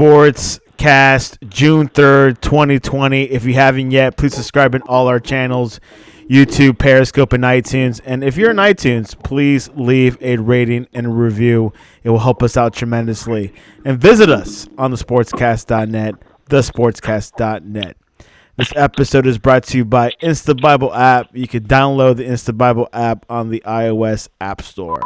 Sportscast, June 3rd, 2020. If you haven't yet, please subscribe in all our channels, YouTube, Periscope, and iTunes. And if you're in iTunes, please leave a rating and a review. It will help us out tremendously. And visit us on thesportscast.net, thesportscast.net. This episode is brought to you by Insta Bible app. You can download the Insta Bible app on the iOS App Store.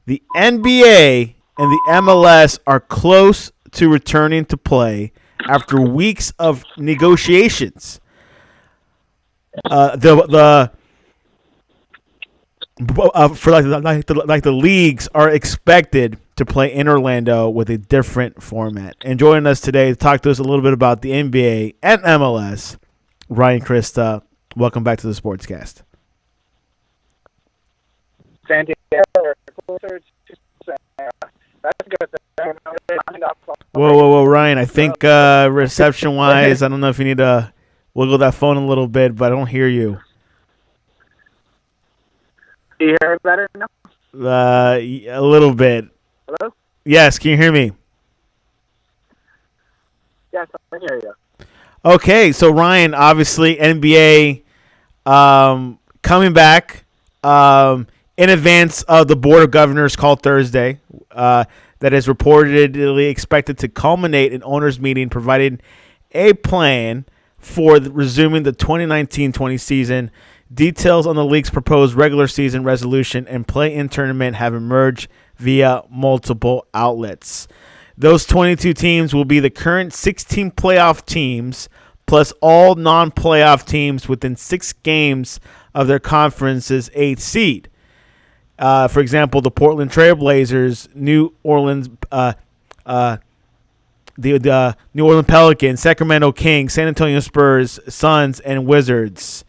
The NBA and the MLS are close to returning to play after weeks of negotiations. For the leagues are expected to play in Orlando with a different format. And joining us today to talk to us a little bit about the NBA and MLS, Ryan Christa. Welcome back to the Sportscast. Santiago, that's good. Whoa, Ryan. I think reception-wise, I don't know if you need to wiggle that phone a little bit, but I don't hear you. Do you hear it better now? A little bit. Hello? Yes, can you hear me? Yes, I can hear you. Okay, so Ryan, obviously NBA coming back in advance of the Board of Governors call Thursday that is reportedly expected to culminate in owners' meeting providing a plan for resuming the 2019-20 season. Details on the league's proposed regular season resolution and play-in tournament have emerged via multiple outlets. Those 22 teams will be the current 16 playoff teams plus all non-playoff teams within 6 games of their conference's 8th seed. For example, the Portland Trailblazers, New Orleans, the New Orleans Pelicans, Sacramento Kings, San Antonio Spurs, Suns, and Wizards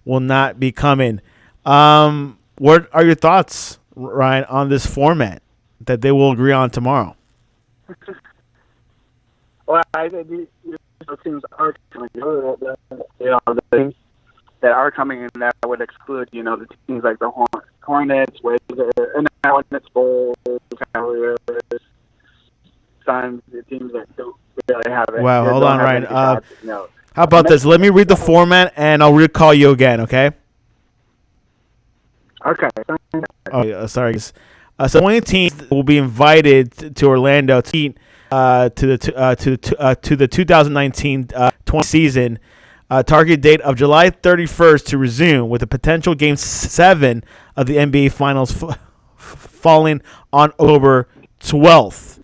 will not be coming. What are your thoughts, Ryan, on this format that they will agree on tomorrow? Well, I think these teams are coming. The teams that are coming in that would exclude, the teams like the Hornets, Wizards, and Hornets, Bulls, Cavaliers, Suns, the teams that don't really have it. Wow, hold on, Ryan. How How about this? Let me read the format, and I'll recall you again, okay? Okay. Oh, sorry. So 20 teams will be invited to Orlando to the 2019-20 season. Target date of July 31st to resume, with a potential Game 7 of the NBA Finals falling on October 12th.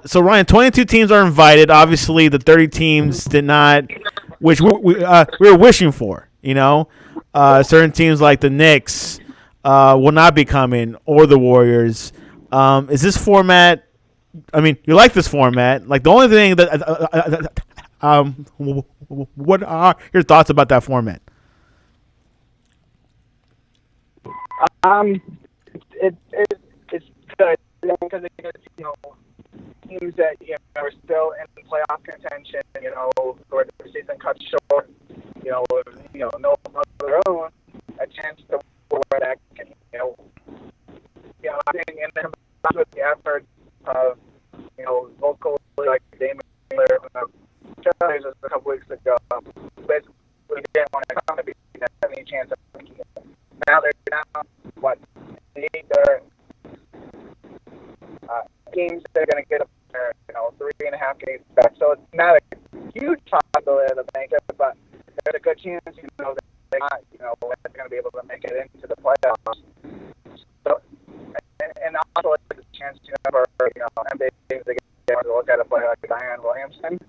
So, Ryan, 22 teams are invited. Obviously, the 30 teams did not, which we were wishing for, Certain teams like the Knicks will not be coming, or the Warriors. Is this format, you like this format. Like, the only thing that what are your thoughts about that format? It's good because it gets, teams that are still in playoff contention, or the season cut short, no of their own, a chance to win that. I think, and then with the effort of local like Damon Miller, a couple weeks ago, basically didn't want to come to be any chance of making it. Now they're down their games they're going to get up there, 3.5 games back. So it's not a huge possibility to make it, but there's a good chance, that they're not, they're going to be able to make it into the playoffs. So, and also it's a chance, for NBA teams to get to look at a player like Diane Williamson.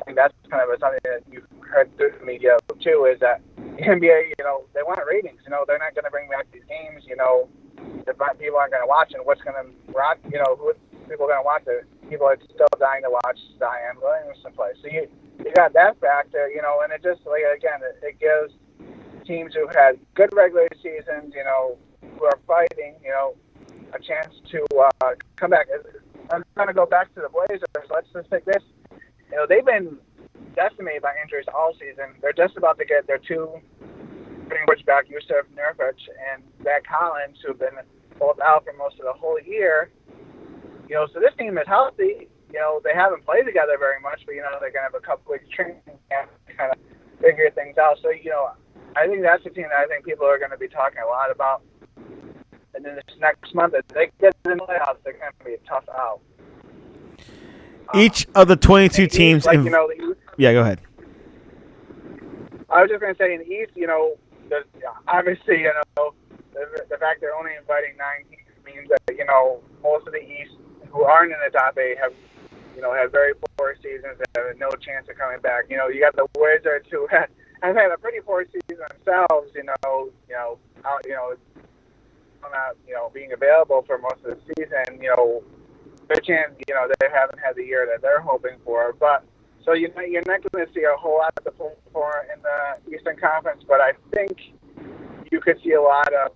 I think that's kind of something that you've heard through the media too, is that the NBA, they want ratings. They're not going to bring back these games, if people aren't going to watch, and what's going to rock, who people are going to watch it. People are still dying to watch Diane Williamson play. So you got that factor, and it just, it gives teams who had good regular seasons, who are fighting, a chance to come back. I'm going to go back to the Blazers. Let's just take this. They've been decimated by injuries all season. They're just about to get their two bring back Yusuf Nurkic and Zach Collins, who've been both out for most of the whole year. So this team is healthy. they haven't played together very much, but they're gonna have a couple weeks training camp to kind of figure things out. So I think that's a team that I think people are going to be talking a lot about. And then this next month, if they get in the playoffs, they're going to be a tough out. Each of the 22 teams. Like, the East, yeah, go ahead. I was just going to say in the East, there's obviously, the fact they're only inviting 9 teams means that, most of the East who aren't in the top 8 have, had very poor seasons and have no chance of coming back. You got the Wizards who have had a pretty poor season themselves, not, being available for most of the season, their chance, they haven't had the year that they're hoping for. But so you're not going to see a whole lot of the pull for in the Eastern Conference, but I think you could see a lot of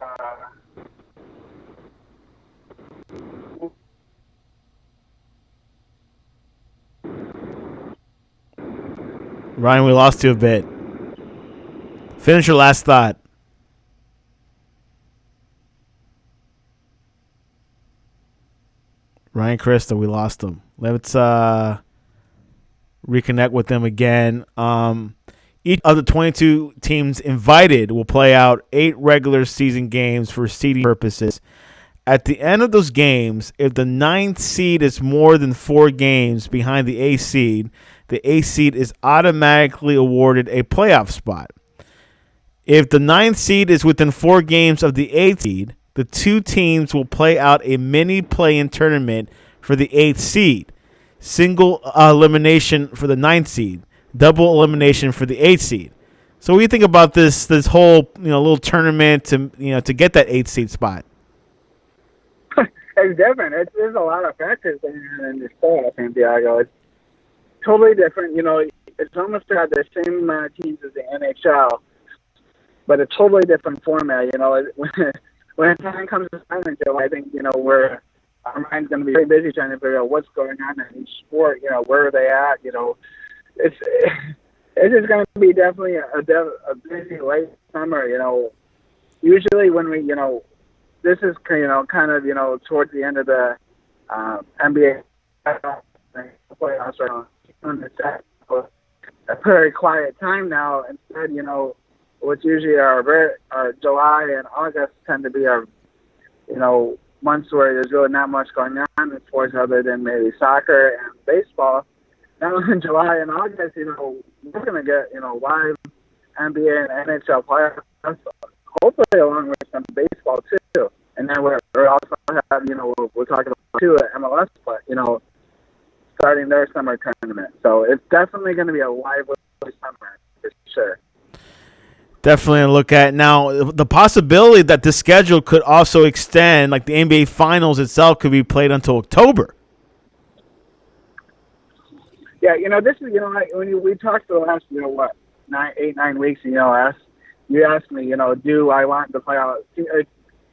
Ryan, we lost you a bit. Finish your last thought. Ryan, Christa, we lost them. Let's reconnect with them again. Each of the 22 teams invited will play out 8 regular season games for seeding purposes. At the end of those games, if the 9th seed is more than 4 games behind the 8th seed, the 8th seed is automatically awarded a playoff spot. If the 9th seed is within 4 games of the 8th seed, the 2 teams will play out a mini play-in tournament for the 8th seed. Single elimination for the 9th seed. Double elimination for the 8th seed. So what do you think about this whole little tournament to get that 8th seed spot? It's different. There's a lot of factors in this sport, Santiago. It's totally different. It's almost got the same amount of teams as the NHL, but a totally different format. When time comes to silent, I think, our mind's going to be very busy trying to figure out what's going on in each sport, where are they at, It's just going to be definitely a busy late summer, Usually when we, this is, kind of, towards the end of the NBA playoffs are a very quiet time now. Instead, what's usually our July and August tend to be our, months where there's really not much going on in sports other than maybe soccer and baseball. Now in July and August, we're going to get, live NBA and NHL playoffs, hopefully along with some baseball too. And then we're also have, we're talking about too MLS, but, starting their summer tournament. So it's definitely going to be a lively summer for sure. Definitely a look at. Now, the possibility that the schedule could also extend, like the NBA Finals itself, could be played until October. Yeah, this is, when we talked for the last, 9 weeks, you asked me, do I want the playoff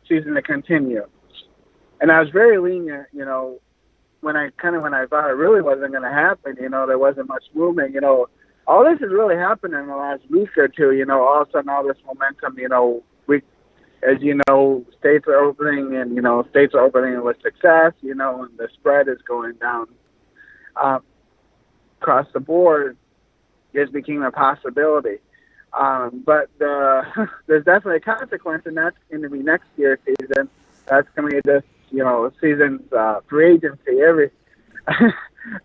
season to continue? And I was very lenient, when I thought it really wasn't going to happen, there wasn't much movement, all this has really happened in the last week or two, all of a sudden all this momentum, as states are opening and, states are opening with success, and the spread is going down across the board, it became a possibility. But there's definitely a consequence, and that's going to be next year's season. That's going to be this, season's free agency.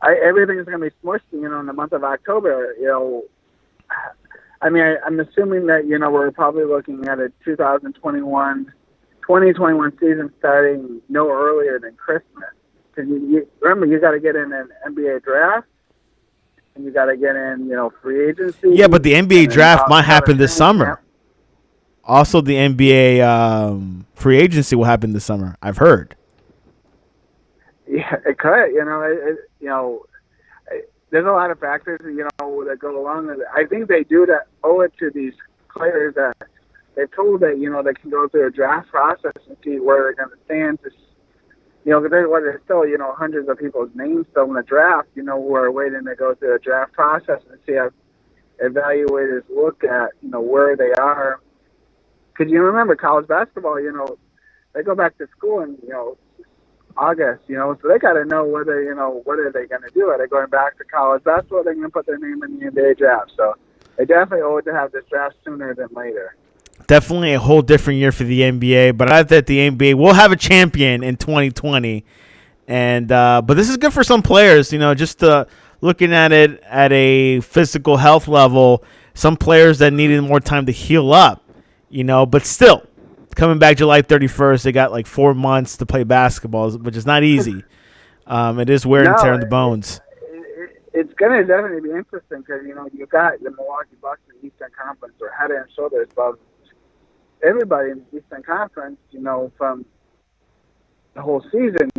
Everything's going to be smushed, in the month of October. I'm assuming that, we're probably looking at a 2021 season starting no earlier than Christmas. Because remember, you got to get in an NBA draft, and you got to get in, free agency. Yeah, but the NBA draft might happen this summer. Also, the NBA free agency will happen this summer, I've heard. Yeah, it could. There's a lot of factors, that go along with it. I think they do that, owe it to these players that they're told that, they can go through a draft process and see where they're going to stand. There's still, hundreds of people's names still in the draft, who are waiting to go through a draft process and see how evaluators look at, where they are. Because you remember college basketball, they go back to school and, August, so they got to know whether, what are they going to do? Are they going back to college basketball? Are they going to put their name in the NBA draft? So they definitely owe it to have this draft sooner than later. Definitely a whole different year for the NBA, but I bet the NBA will have a champion in 2020. And but this is good for some players, just looking at it at a physical health level. Some players that needed more time to heal up, but still coming back July 31st, they got like 4 months to play basketball, which is not easy. It is wear and tear on the bones. It's going to definitely be interesting because, you've got the Milwaukee Bucks in the Eastern Conference are head and shoulders above everybody in the Eastern Conference, from the whole season,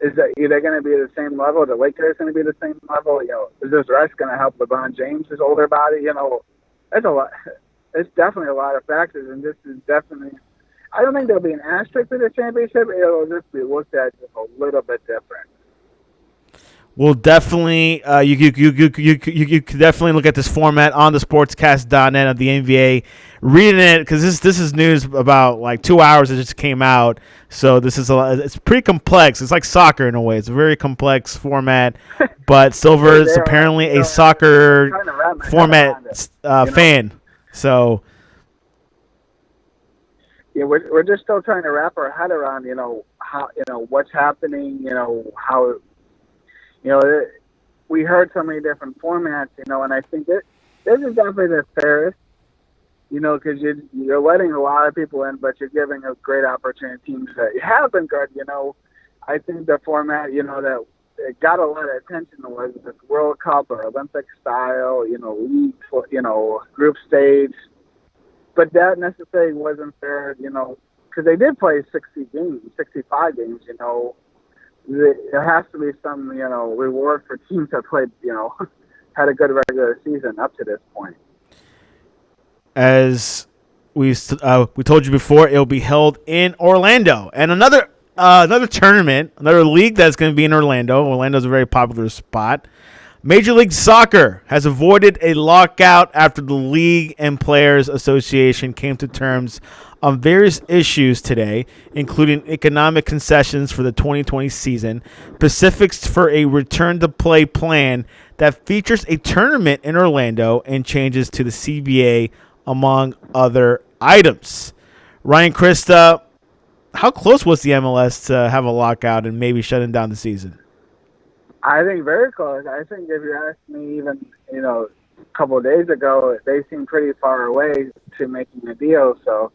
is that are they going to be at the same level? The Lakers going to be the same level? Is this rest going to help LeBron James' older body? That's a lot. It's definitely a lot of factors, and this is definitely. I don't think there'll be an asterisk to the championship. It'll just be looked at just a little bit different. We'll definitely you could definitely look at this format on the sportscast.net of the NBA. Reading it because this is news about like 2 hours it just came out. So this is it's pretty complex. It's like soccer in a way. It's a very complex format, but Silver is apparently a soccer format fan. So yeah, we're just still trying to wrap our head around how what's happening. How. We heard so many different formats, and I think this is definitely the fairest, because you're letting a lot of people in, but you're giving a great opportunity to teams that have been good. I think the format, that it got a lot of attention was this World Cup or Olympic style, league, group stage, but that necessarily wasn't fair, because they did play 65 games, There has to be some, reward for teams that played, had a good regular season up to this point. As we told you before, it'll be held in Orlando, and another tournament, another league that's going to be in Orlando. Orlando's a very popular spot. Major League Soccer has avoided a lockout after the League and Players Association came to terms on various issues today, including economic concessions for the 2020 season, specifics for a return-to-play plan that features a tournament in Orlando, and changes to the CBA, among other items. Ryan, Christa, how close was the MLS to have a lockout and maybe shutting down the season? I think very close. I think if you asked me even, a couple of days ago, they seemed pretty far away to making a deal, so...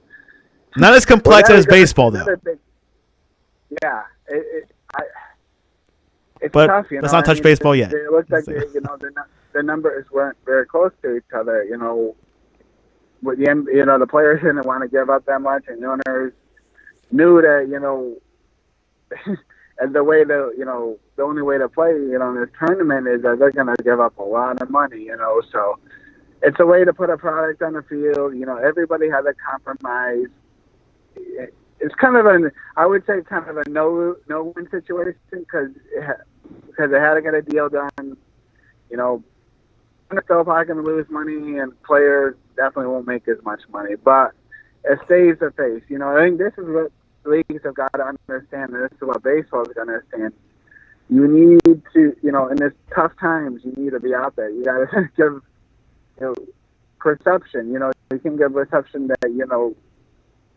Not as complex as baseball, though. Yeah, it's but tough. Let's not touch baseball yet. It looks like the numbers weren't very close to each other. With the players didn't want to give up that much, and the owners knew that and the way the only way to play in this tournament is that they're going to give up a lot of money. So it's a way to put a product on the field. Everybody had a compromise. It's kind of I would say kind of a no-win situation because they had to get a deal done. Still probably going to lose money, and players definitely won't make as much money. But it stays the face. I think this is what leagues have got to understand, and this is what baseball has got to understand. You need to, in this tough times, you need to be out there. You got to give, perception. You can give perception that,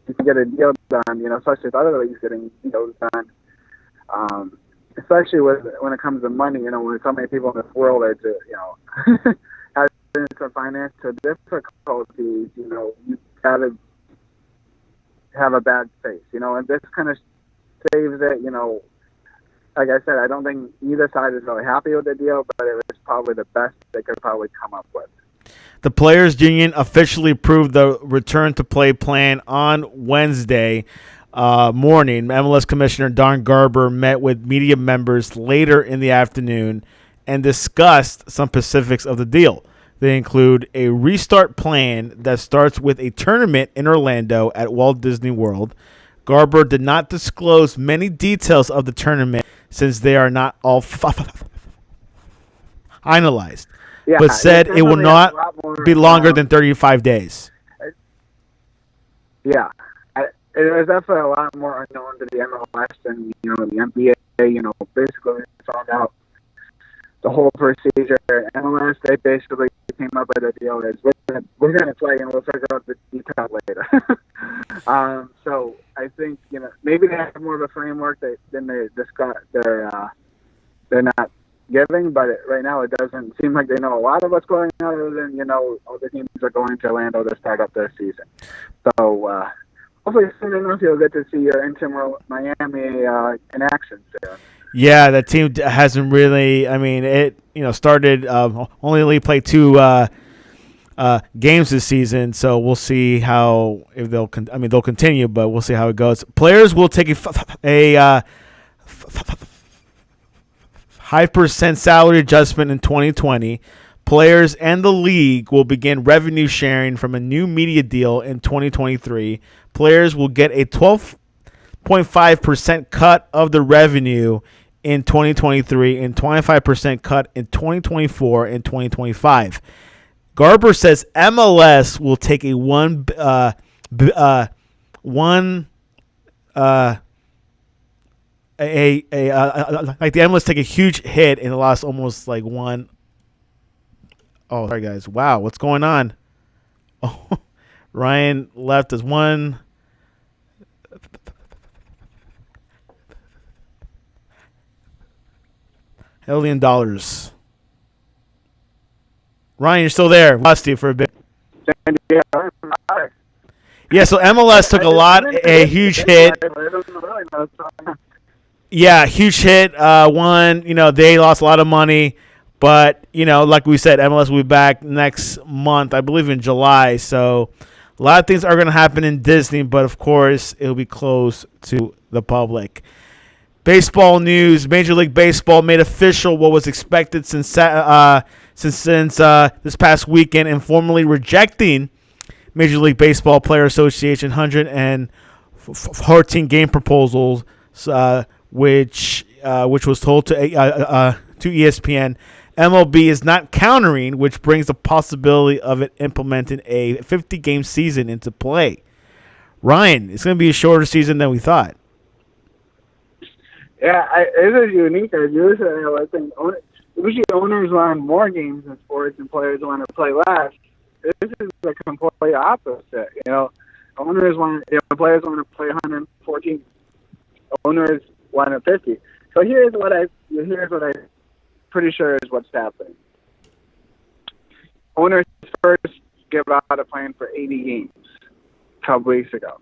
you can get a deal done, especially with other leagues getting deals done. Especially when it comes to money, when so many people in this world are just, having some financial difficulties, you got to have a bad face, and this kind of saves it, Like I said, I don't think either side is really happy with the deal, but it was probably the best they could probably come up with. The Players Union officially approved the return-to-play plan on Wednesday morning. MLS Commissioner Don Garber met with media members later in the afternoon and discussed some specifics of the deal. They include a restart plan that starts with a tournament in Orlando at Walt Disney World. Garber did not disclose many details of the tournament since they are not all finalized. Yeah, but said it will not be longer than 35 days. Yeah. There's definitely a lot more unknown to the MLS than the NBA. Basically found out the whole procedure. MLS, they basically came up with a deal is we're gonna play and we'll figure out the details later. So I think maybe they have more of a framework than they discuss. They're not giving, but right now it doesn't seem like they know a lot of what's going on. Other than all the teams are going to Orlando to start up their season. So hopefully soon enough you'll get to see your Inter Miami in action soon. Yeah, that team hasn't really. I mean, it started only played 2 games this season, so we'll see how if they'll. They'll continue, but we'll see how it goes. Players will take a 5% salary adjustment in 2020. Players and the league will begin revenue sharing from a new media deal in 2023. Players will get a 12.5% cut of the revenue in 2023 and 25% cut in 2024 and 2025. Garber says MLS will take a like the MLS take a huge hit and lost almost like one. Oh, sorry guys. Wow, what's going on? Oh, Ryan left as $1 million. Ryan, you're still there. Lost you for a bit. Yeah, so MLS took a huge hit. Yeah, huge hit. They lost a lot of money, but like we said, MLS will be back next month, I believe in July. So a lot of things are going to happen in Disney, but of course it'll be closed to the public. Baseball news: Major League Baseball made official what was expected since this past weekend, and formally rejecting Major League Baseball Player Association 114 game proposals, which was told to ESPN. MLB is not countering, which brings the possibility of it implementing a 50-game season into play. Ryan, it's going to be a shorter season than we thought. Yeah, it is unique. I think usually owners want more games in sports and players want to play less. This is the complete opposite. Owners want, players want to play 114. Owners want a 50. So here's what I pretty sure is what's happening. Owners first give out a plan for 80 games a couple weeks ago,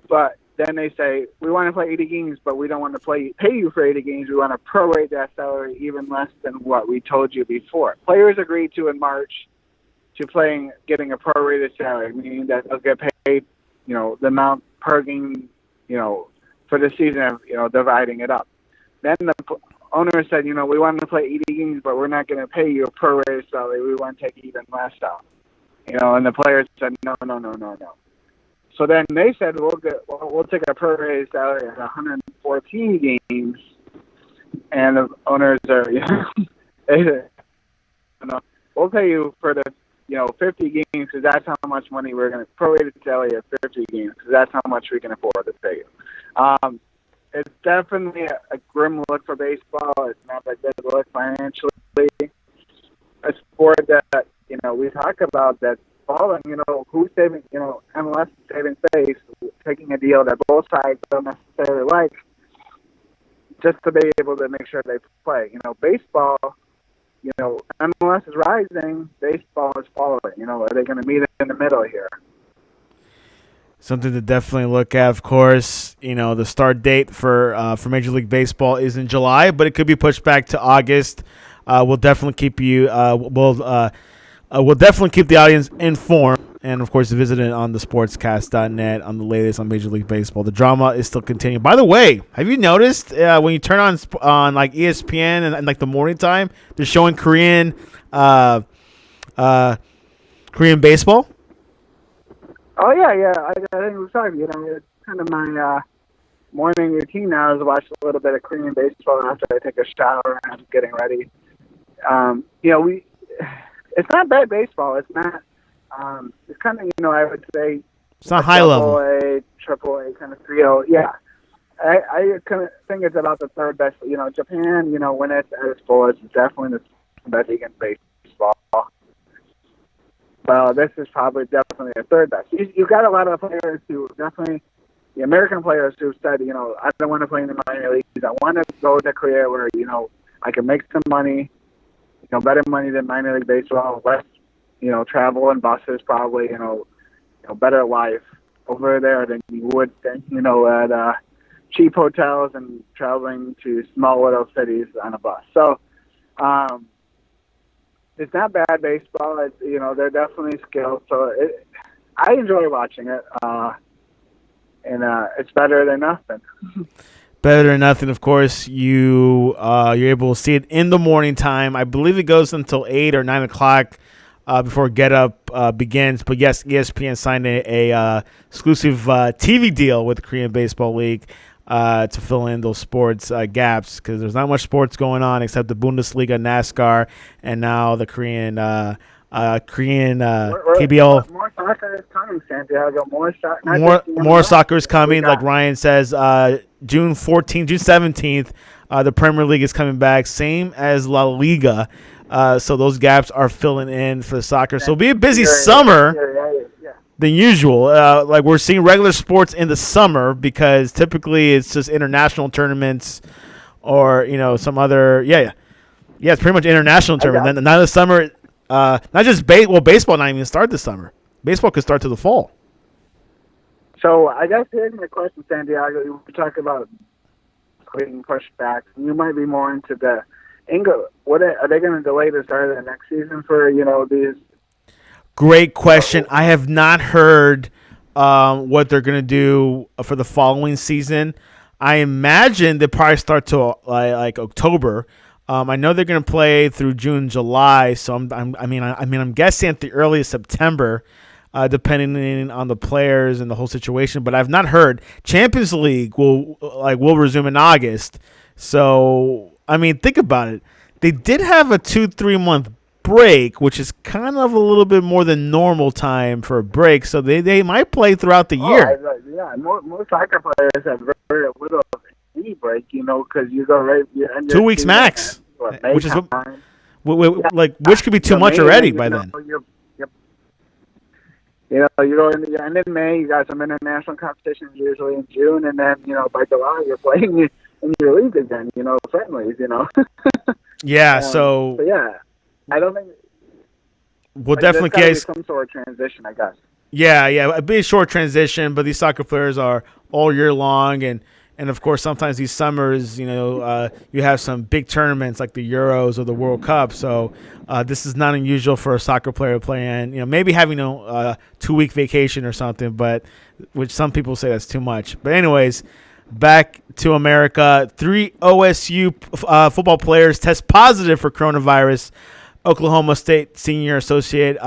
but then they say, we want to play 80 games, but we don't want to pay you for 80 games. We want to prorate that salary even less than what we told you before. Players agreed to in March to getting a prorated salary, meaning that they'll get paid, the amount per game, for the season of, dividing it up. Then the owner said, we want to play 80 games, but we're not going to pay you a prorated salary. We want to take even less out. And the players said, no. So then they said, we'll take a prorated salary at 114 games, and the owners are, they said, we'll pay you for the 50 games because that's how much money we're going to prorated salary at 50 games because that's how much we can afford to pay you. It's definitely a grim look for baseball. It's not a good look financially. A sport that we talk about that's falling. Who's saving? MLS saving face, taking a deal that both sides don't necessarily like, just to be able to make sure they play. Baseball. MLS is rising. Baseball is falling. Are they going to meet in the middle here? Something to definitely look at, of course. The start date for Major League Baseball is in July, but it could be pushed back to August. We'll definitely keep you. We'll definitely keep the audience informed, and of course, visit it on thesportscast.net on the latest on Major League Baseball. The drama is still continuing. By the way, have you noticed when you turn on like ESPN and like the morning time, they're showing Korean baseball? Oh yeah. I think we're talking. It's kind of my morning routine now is to watch a little bit of Korean baseball after I take a shower and I'm getting ready. It's not bad baseball. It's not. It's kind of I would say It's not high level. A, triple A kind of trio. Yeah. I kind of think it's about the third best. Japan, when it's at its fullest, it's definitely the best league in baseball. Well, this is definitely the third best. You've got a lot of players who definitely, the American players who said, I don't want to play in the minor leagues. I want to go to Korea where, I can make some money, better money than minor league baseball, less, travel and buses probably, better life over there than you would, at cheap hotels and traveling to small little cities on a bus. So, it's not bad baseball. It's, they're definitely skilled. So I enjoy watching it, and it's better than nothing. Better than nothing. Of course, you're able to see it in the morning time. I believe it goes until 8 or 9 o'clock before Get Up begins. But yes, ESPN signed a exclusive TV deal with the Korean Baseball League to fill in those sports gaps, because there's not much sports going on except the Bundesliga, NASCAR, and now the Korean KBL. More soccer is coming, Santiago. More soccer is coming. Like Ryan says, June 17th, the Premier League is coming back, same as La Liga. So those gaps are filling in for the soccer. So it'll be a busy summer than usual. Like we're seeing regular sports in the summer because typically it's just international tournaments or some other it's pretty much international tournament. Then now the summer, not just baseball not even start this summer. Baseball could start to the fall. So I guess here's my question, Santiago. You talk about being pushed back. You might be more into the England. What are they going to delay the start of the next season for these? Great question. I have not heard what they're going to do for the following season. I imagine they probably start to like October. I know they're going to play through June, July. So I'm guessing at the earliest September, depending on the players and the whole situation. But I've not heard. Champions League will resume in August. So think about it. They did have a 2-3 month break, which is kind of a little bit more than normal time for a break. So they might play throughout the year. Most soccer players have very little of any break, because you go right. 2 weeks max, which is which could be too much already by then. You go in the end of May. You got some international competitions usually in June, and then by July you're playing in your league again. Friendlies. Yeah. I don't think we'll definitely get some sort of transition, I guess. Yeah, it'd be a short transition, but these soccer players are all year long, and of course sometimes these summers, you have some big tournaments like the Euros or the World Cup. So this is not unusual for a soccer player playing, maybe having a 2-week vacation or something, but which some people say that's too much. But anyways, back to America. 3 OSU football players test positive for coronavirus. Oklahoma State Senior Associate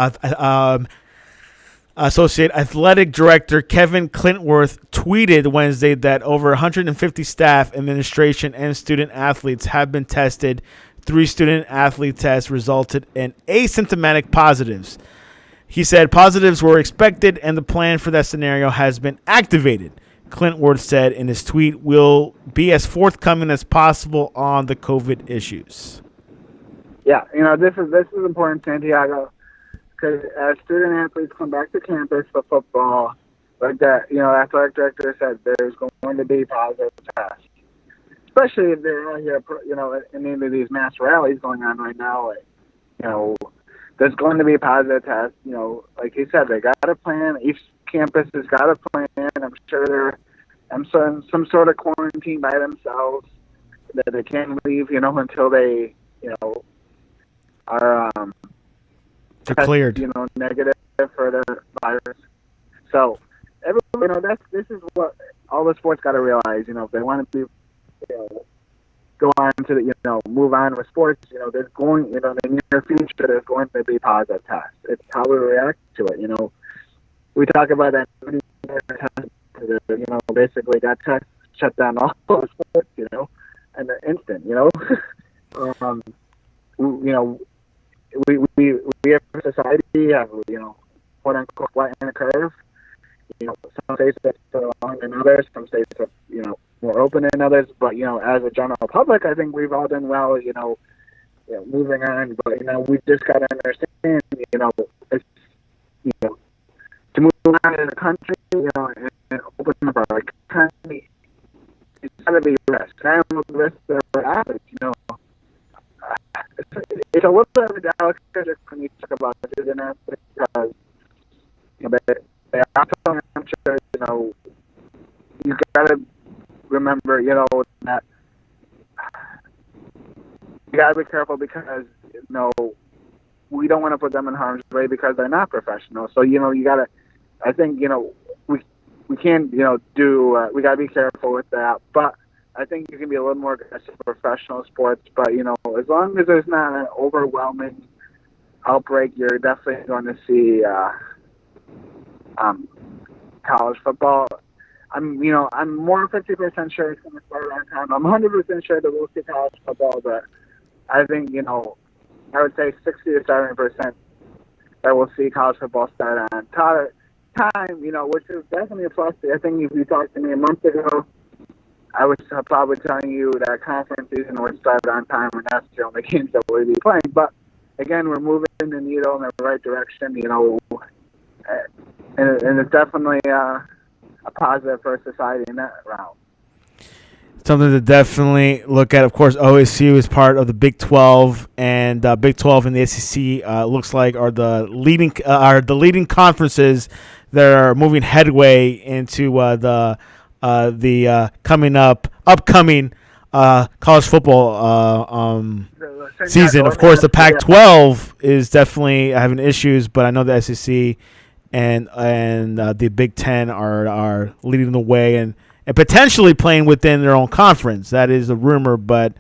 Athletic Director Kevin Clintworth tweeted Wednesday that over 150 staff, administration, and student athletes have been tested. 3 student athlete tests resulted in asymptomatic positives. He said positives were expected and the plan for that scenario has been activated. Clintworth said in his tweet, "We'll be as forthcoming as possible on the COVID issues." Yeah, this is important, Santiago, because as student athletes come back to campus for football, like that, athletic director said there's going to be positive tests, especially if they're out here, in any of these mass rallies going on right now. There's going to be a positive test. Like he said, they got a plan. Each campus has got a plan. I'm sure they're some sort of quarantine by themselves that they can't leave, until they, are declared, negative for the virus. So, this is what all the sports got to realize. If they want to be, go on to move on with sports. There's going, in the near future, there's going to be positive tests. It's how we react to it. We talk about that. Basically got tests shut down all the sports. In the instant. We have a society have quote unquote flatten the curve. some states are further along than others. Some states are, more open than others. But, as a general public, I think we've all done well, moving on. But, we just got to understand, it's, to move on in the country, and open up our country, it's got to be risk. I don't know the risks that are average, it's a little bit of a delicate subject when you talk about student athletes because they are so amateur. You got to remember, that you got to be careful because we don't want to put them in harm's way because they're not professional. So you got to. I think we can't do. We got to be careful with that, but. I think you can be a little more aggressive in professional sports, but, as long as there's not an overwhelming outbreak, you're definitely going to see college football. I'm more 50% sure it's going to start on time. I'm 100% sure that we'll see college football, but I think, I would say 60 to 70% that we'll see college football start on time, which is definitely a plus. I think if you talked to me a month ago, I was probably telling you that conference season would start on time, and that's the only games that we'll be playing. But again, we're moving the needle in the right direction, and it's definitely a positive for society in that route. Something to definitely look at. Of course, OSU is part of the Big 12, and Big 12 and the SEC looks like are the leading conferences that are moving headway into the upcoming college football season. Of course, the Pac-12 is definitely having issues, but I know the SEC and the Big Ten are leading the way and potentially playing within their own conference. That is a rumor, but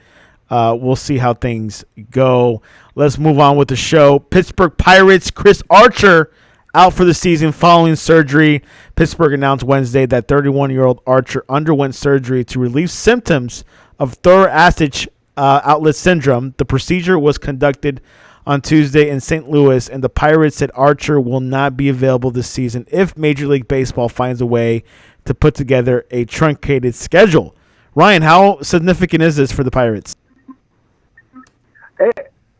we'll see how things go. Let's move on with the show. Pittsburgh Pirates, Chris Archer, out for the season following surgery. Pittsburgh announced Wednesday that 31-year-old Archer underwent surgery to relieve symptoms of thoracic outlet syndrome. The procedure was conducted on Tuesday in St. Louis, and the Pirates said Archer will not be available this season if Major League Baseball finds a way to put together a truncated schedule. Ryan, how significant is this for the Pirates?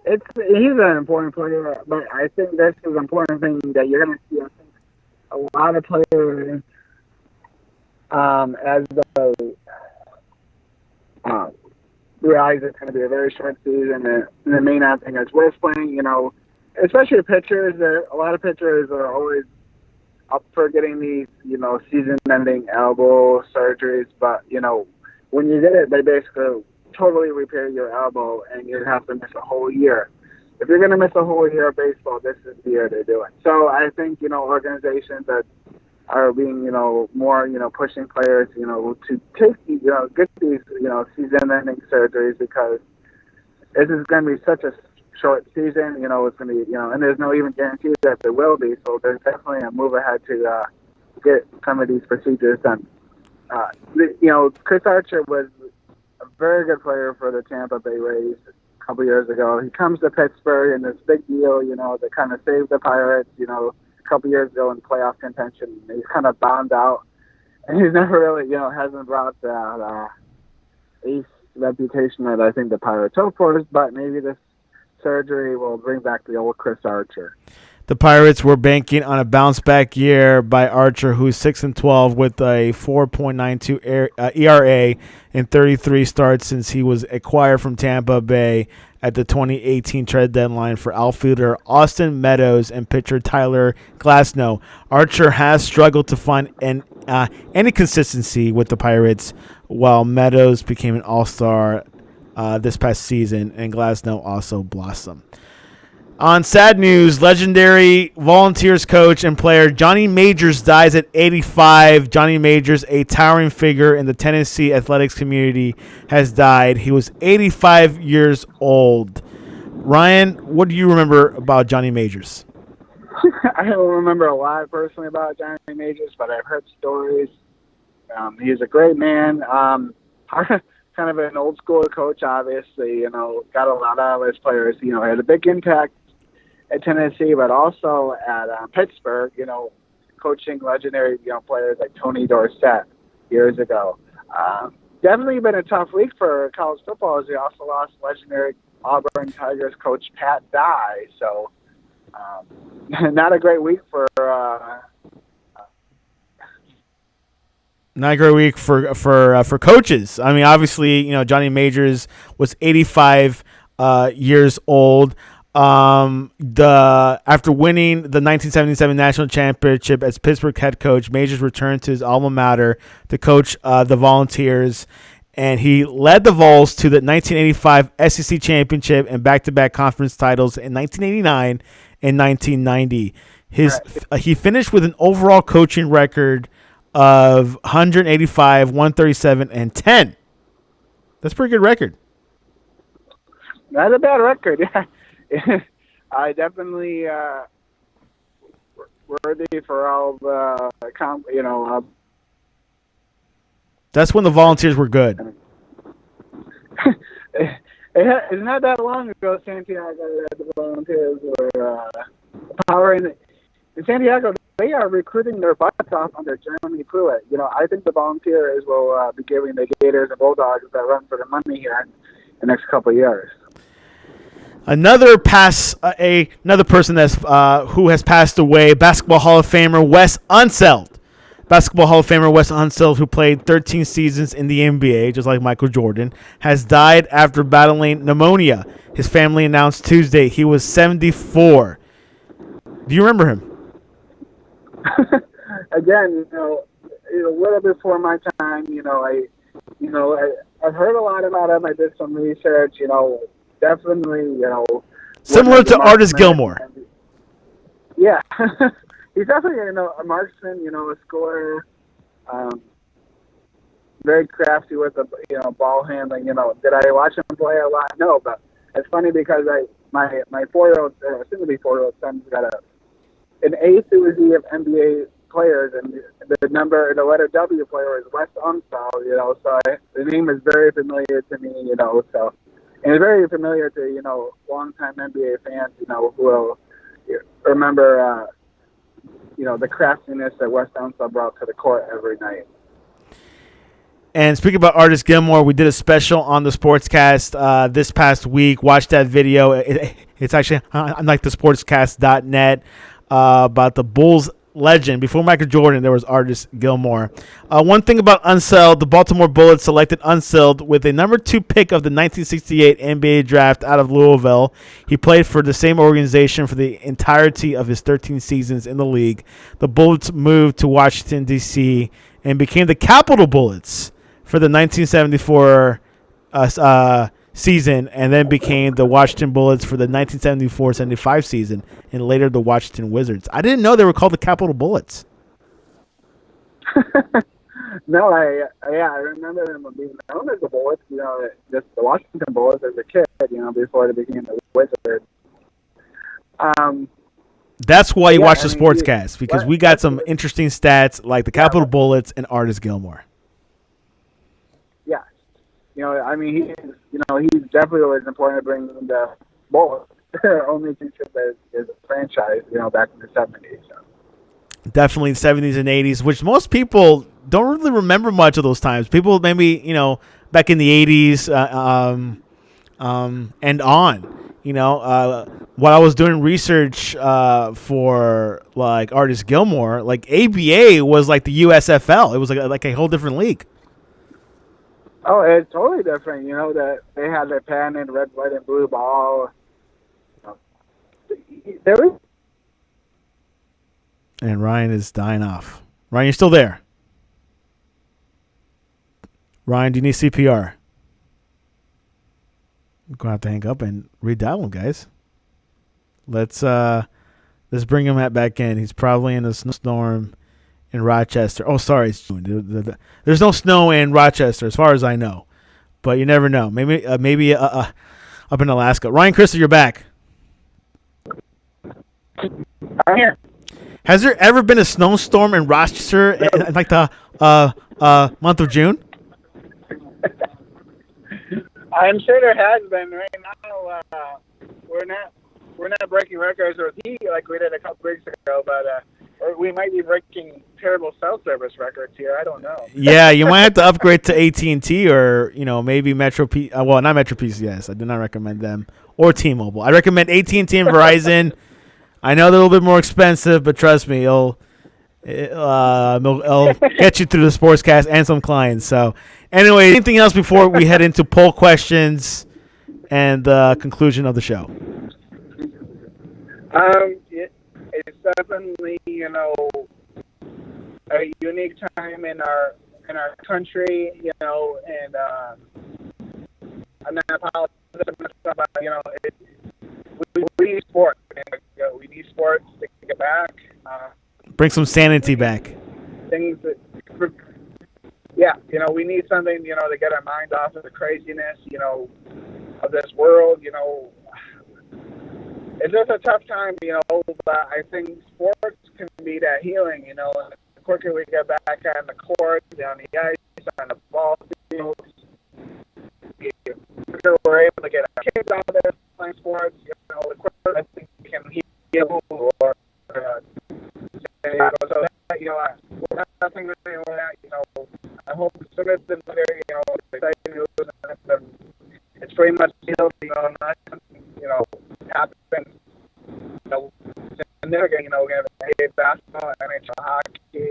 He's an important player, but I think this is an important thing that you're going to see. I think a lot of players, as they realize it's going to be a very short season, and they may not think it's worth playing. Especially pitchers. A lot of pitchers are always up for getting these, season-ending elbow surgeries. But when you get it, they basically totally repair your elbow, and you have to miss a whole year. If you're going to miss a whole year of baseball, this is the year to do it. So I think, organizations that are being, more, pushing players, to take, get these, season-ending surgeries because this is going to be such a short season, it's going to be, and there's no even guarantee that there will be. So there's definitely a move ahead to get some of these procedures done. Chris Archer was a very good player for the Tampa Bay Rays a couple years ago. He comes to Pittsburgh in this big deal, to kind of save the Pirates, a couple years ago in playoff contention. He's kind of bombed out, and he's never really, hasn't brought that ace reputation that I think the Pirates hope for, but maybe this surgery will bring back the old Chris Archer. The Pirates were banking on a bounce-back year by Archer, who's 6-12 with a 4.92 ERA in 33 starts since he was acquired from Tampa Bay at the 2018 trade deadline for outfielder Austin Meadows and pitcher Tyler Glasnow. Archer has struggled to find any consistency with the Pirates, while Meadows became an all-star this past season, and Glasnow also blossomed. On sad news, legendary Volunteers coach and player Johnny Majors dies at 85. Johnny Majors, a towering figure in the Tennessee athletics community, has died. He was 85 years old. Ryan, what do you remember about Johnny Majors? I don't remember a lot personally about Johnny Majors, but I've heard stories. He's a great man. Kind of an old school coach, obviously, got a lot of his players, had a big impact at Tennessee, but also at Pittsburgh, coaching legendary players like Tony Dorsett years ago. Definitely been a tough week for college football, as we also lost legendary Auburn Tigers coach Pat Dye. So not a great week for. Not a great week for coaches. I mean, obviously, Johnny Majors was 85 years old. After winning the 1977 national championship as Pittsburgh head coach, Majors returned to his alma mater to coach the Volunteers, and he led the Vols to the 1985 SEC championship and back-to-back conference titles in 1989 and 1990. He finished with an overall coaching record of 185, 137, and 10. That's a pretty good record. Not a bad record, yeah. I definitely worthy for all the That's when the Volunteers were good. It's not that long ago Santiago that the Volunteers were powering. In Santiago, they are recruiting their butts off under Jeremy Pruitt. I think the Volunteers will be giving the Gators and Bulldogs that run for the money here in the next couple of years. Another person that's who has passed away, Basketball Hall of Famer Wes Unseld. Basketball Hall of Famer Wes Unseld, who played 13 seasons in the NBA, just like Michael Jordan, has died after battling pneumonia. His family announced Tuesday he was 74. Do you remember him? Again, a little before my time. I've heard a lot about him. I did some research. Definitely, similar to Artis Gilmore. Yeah, he's definitely a marksman. A scorer. Very crafty with the ball handling. Did I watch him play a lot? No, but it's funny because my 4-year-old, soon to be 4-year-old son's got an A through Z of NBA players, and the letter W player is Wes Unseld. So the name is very familiar to me. So. And it's very familiar to, longtime NBA fans, who will remember, the craftiness that Wes Unseld brought to the court every night. And speaking about Artis Gilmore, we did a special on the Sportscast this past week. Watch that video. It's actually on like the sportscast.net about the Bulls legend. Before Michael Jordan, there was Artis Gilmore. One thing about Unseld, the Baltimore Bullets selected Unseld with a number 2 pick of the 1968 NBA draft out of Louisville. He played for the same organization for the entirety of his 13 seasons in the league. The Bullets moved to Washington, D.C. and became the Capitol Bullets for the 1974 season, and then became the Washington Bullets for the 1974-75 season, and later the Washington Wizards. I didn't know they were called the Capitol Bullets. No, I remember them being known as the Bullets. Just the Washington Bullets as a kid. Before they became the Wizards. That's why you watch the Sportscast, because we got some interesting stats like the Capitol Bullets and Artis Gilmore. Yeah, he's definitely always important to bring the Bullets. Only championship as a franchise, back in the 70s. So. Definitely the 70s and 80s, which most people don't really remember much of those times. People maybe, back in the 80s and on. While I was doing research for like Artis Gilmore, like ABA was like the USFL. It was like a whole different league. Oh, it's totally different. That they had their patented red, white, and blue ball. And Ryan is dying off. Ryan, you're still there. Ryan, do you need CPR? We're going to have to hang up and redial him, guys. Let's bring him back in. He's probably in a snowstorm in Rochester. Oh, sorry. There's no snow in Rochester as far as I know. But you never know. Maybe up in Alaska. Ryan, Christa, you're back. I'm here. Has there ever been a snowstorm in Rochester in like the month of June? I'm sure there has been. Right now, we're not breaking records with heat like we did a couple weeks ago, but or we might be breaking terrible cell service records here. I don't know. Yeah, you might have to upgrade to AT&T or maybe Metro P. Well, not Metro PCS. I do not recommend them or T-Mobile. I recommend AT&T and Verizon. I know they're a little bit more expensive, but trust me, it'll get you through the sportscast and some clients. So, anyway, anything else before we head into poll questions and the conclusion of the show? It's definitely a unique time in our country, and I'm not positive about we need sports. We need sports to get back. Bring some sanity back. Things that, we need something, to get our minds off of the craziness, of this world. It's just a tough time, but I think sports can be that healing, and the quicker we get back on the court, on the ice, on the ball field, the quicker we're able to get our kids out there playing sports, the quicker I think we can heal or so that, we're nothing really I hope sooner than later, the exciting news, and it's pretty much healed, nothing, happens, and they're going, we're going to have basketball, NHL hockey,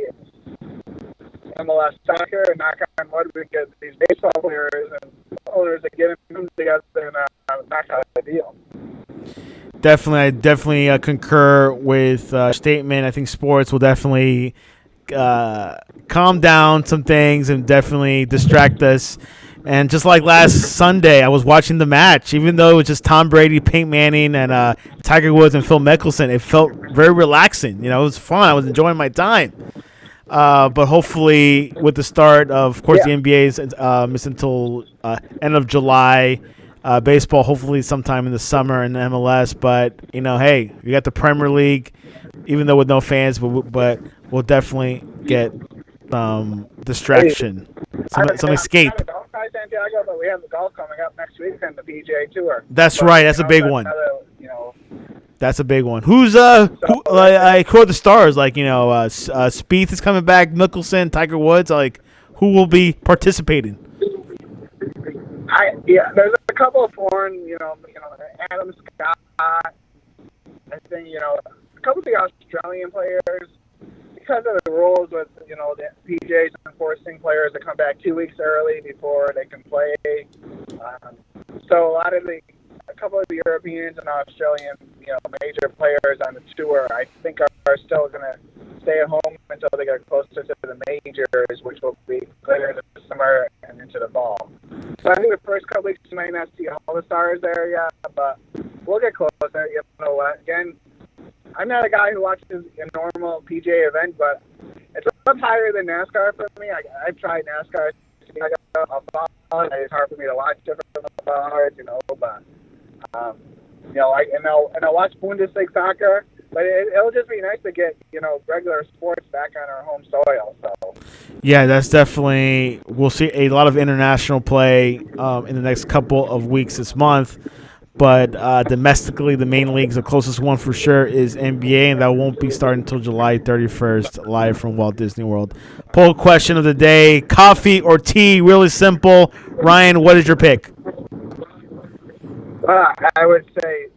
MLS soccer, and knock on wood, we get these baseball players and owners that get them together and knock out the deal. I definitely concur with statement. I think sports will definitely calm down some things and definitely distract us. And just like last Sunday, I was watching the match. Even though it was just Tom Brady, Peyton Manning, and Tiger Woods and Phil Mickelson, it felt very relaxing. It was fun. I was enjoying my time. But hopefully, with the start of course, the NBA's missed until end of July. Baseball, hopefully sometime in the summer in the MLS. But, hey, you got the Premier League, even though with no fans, but we'll definitely get distraction, some escape. Santiago, but we have the golf coming up next week and the PGA Tour. That's right. That's a big one. That's a big one. Who's who are the stars? Like, Spieth is coming back, Mickelson, Tiger Woods. Like, who will be participating? There's a couple of foreign, Adam Scott. I think, a couple of the Australian players, because of the rules with, the PGA's enforcing players to come back 2 weeks early before they can play. So a couple of the Europeans and Australian, major players on the tour, I think are still going to stay at home until they get closer to the majors, which will be later in the summer and into the fall. So I think the first couple weeks you might not see all the stars there yet, but we'll get closer. Again, I'm not a guy who watches a normal PGA event, but it's a lot higher than NASCAR for me. I've tried NASCAR. I'll follow it. It's hard for me to watch different bars, but I'll watch Bundesliga soccer. But it'll just be nice to get, regular sports back on our home soil. So. Yeah, that's definitely. We'll see a lot of international play in the next couple of weeks this month. But domestically, the main leagues, the closest one for sure is NBA, and that won't be starting until July 31st, live from Walt Disney World. Poll question of the day, coffee or tea? Really simple. Ryan, what is your pick? I would say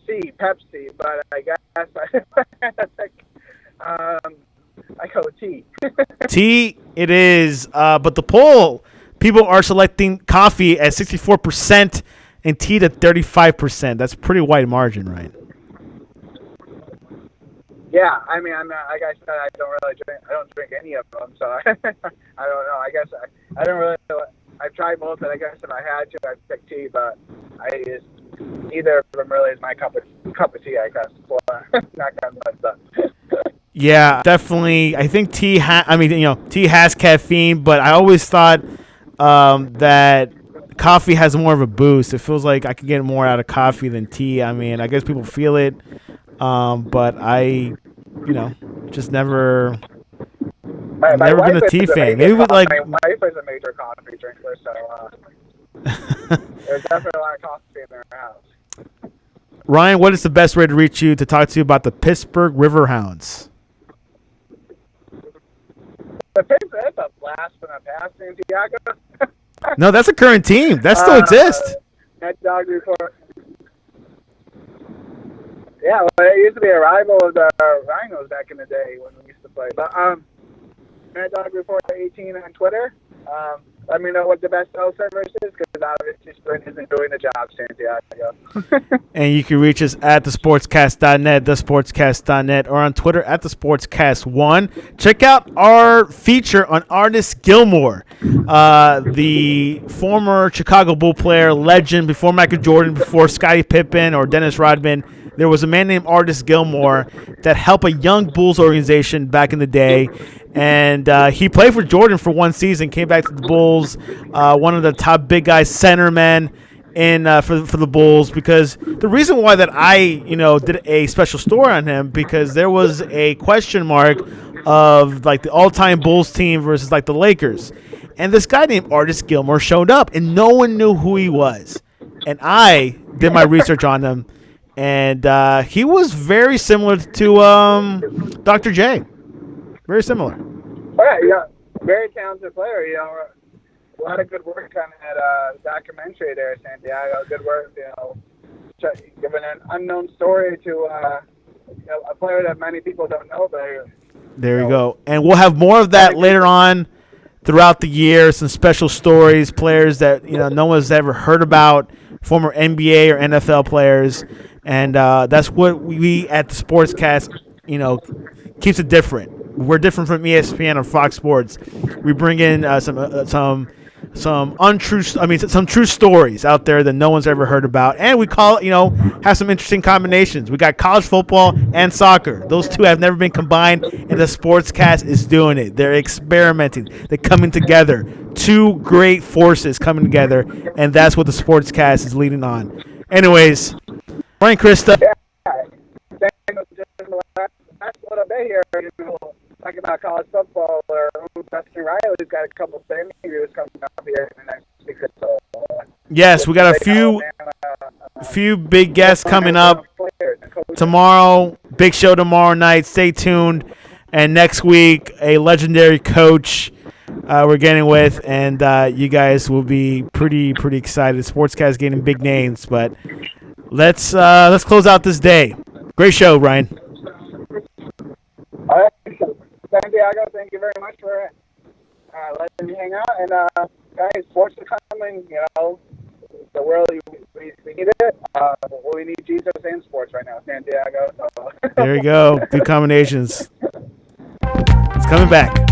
C, Pepsi, but I guess I go tea. Tea it is, but the poll, people are selecting coffee at 64%. And tea at 35%. That's a pretty wide margin, right? Yeah, I mean, like I said, I don't drink any of them, so I don't know. I guess I don't really. I've tried both, and I guess if I had to, I'd pick tea, but neither of them really is my cup of tea. I guess not that much, but. Yeah, definitely. I think tea. Tea has caffeine, but I always thought that coffee has more of a boost. It feels like I could get more out of coffee than tea. I mean, I guess people feel it, but I, just never been a tea fan. Maybe with like my wife is a major coffee drinker, so there's definitely a lot of coffee in their house. Ryan, what is the best way to reach you to talk to you about the Pittsburgh Riverhounds? The Patriots, that's a blast from the past, Santiago. No, that's a current team. That still exists. That dog report. Yeah, well, it used to be a rival of the Rhinos back in the day when we used to play. But Mad Dog Report 18 on Twitter. Let me know what the best cell service is, because obviously Sprint isn't doing the job, Santiago. And you can reach us at thesportscast.net, thesportscast.net, or on Twitter at thesportscast1. Check out our feature on Artis Gilmore, the former Chicago Bull player, legend, before Michael Jordan, before Scottie Pippen or Dennis Rodman. There was a man named Artis Gilmore that helped a young Bulls organization back in the day. And he played for Jordan for one season, came back to the Bulls, one of the top big guys, centermen for the Bulls. Because the reason why that I did a special story on him, because there was a question mark of like the all-time Bulls team versus like the Lakers, and this guy named Artis Gilmore showed up, and no one knew who he was. And I did my research on him, and he was very similar to Dr. J. Very similar. All right, very talented player. A lot of good work on that documentary there, Santiago. Good work, giving an unknown story to a player that many people don't know. But there you go, and we'll have more of that later on throughout the year. Some special stories, players that no one's ever heard about, former NBA or NFL players, and that's what we at the Sportscast, keeps it different. We're different from ESPN or Fox Sports. We bring in some true stories out there that no one's ever heard about, and we have some interesting combinations. We got college football and soccer; those two have never been combined, and the Sportscast is doing it. They're experimenting. They're coming together. Two great forces coming together, and that's what the Sportscast is leading on. Anyways, Brian, Christa. Yeah, last little bit here, talking about college football, or Dustin Riley's got a couple of interviews coming up here in the next week or so. Yes, we got a few big guests coming up tomorrow. Big show tomorrow night. Stay tuned. And next week, a legendary coach we're getting with, and you guys will be pretty excited. Sportscast getting big names, but let's close out this day. Great show, Ryan. All right, Santiago, thank you very much for letting me hang out. And guys, sports are coming. The world, we need it. We need Jesus and sports right now, Santiago. There you go. Good combinations. It's coming back.